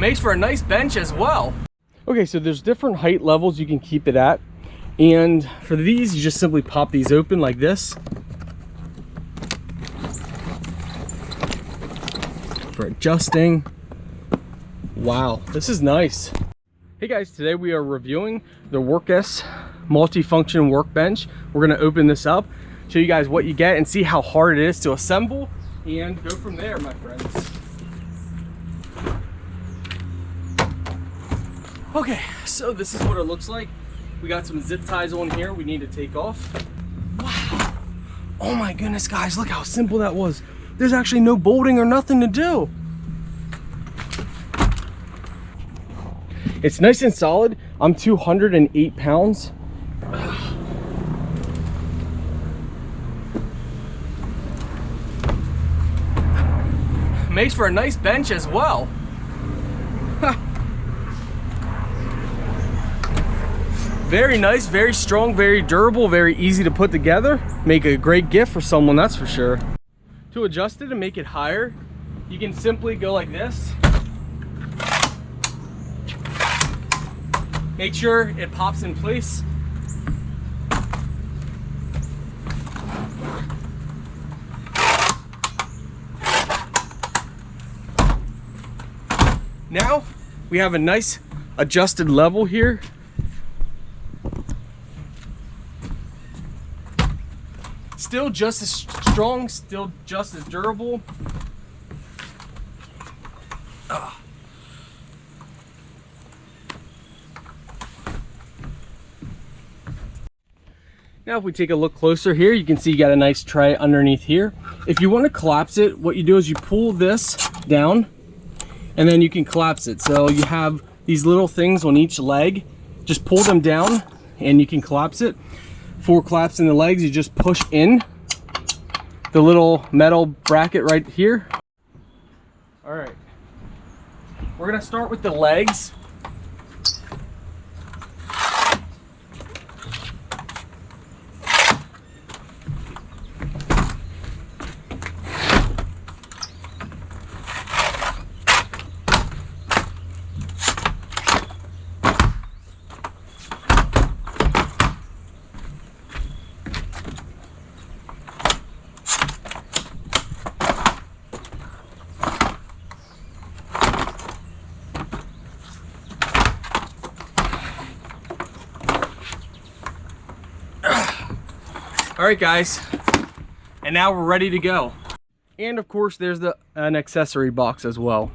Makes for a nice bench as well. Okay, so there's different height levels you can keep it at. And for these, you just simply pop these open like this. For adjusting. Wow, this is nice. Hey guys, today we are reviewing the WORKESS multifunction workbench. We're gonna open this up, show you guys what you get and see how hard it is to assemble and go from there, my friends. Okay, so this is what it looks like. We got some zip ties on here we need to take off. Wow. Oh my goodness, guys, look how simple that was. There's actually no bolting or nothing to do. It's nice and solid. I'm 208 pounds. Makes for a nice bench as well. Very nice, very strong, very durable, very easy to put together. Make a great gift for someone, that's for sure. To adjust it and make it higher, you can simply go like this. Make sure it pops in place. Now we have a nice adjusted level here. Still just as strong, still just as durable. Now if we take a look closer here, you can see you got a nice tray underneath here. If you want to collapse it, what you do is you pull this down and then you can collapse it. So you have these little things on each leg. Just pull them down and you can collapse it. For collapsing the legs, you just push in the little metal bracket right here. All right, we're gonna start with the legs. All right, guys, and now we're ready to go. And of course, there's an accessory box as well.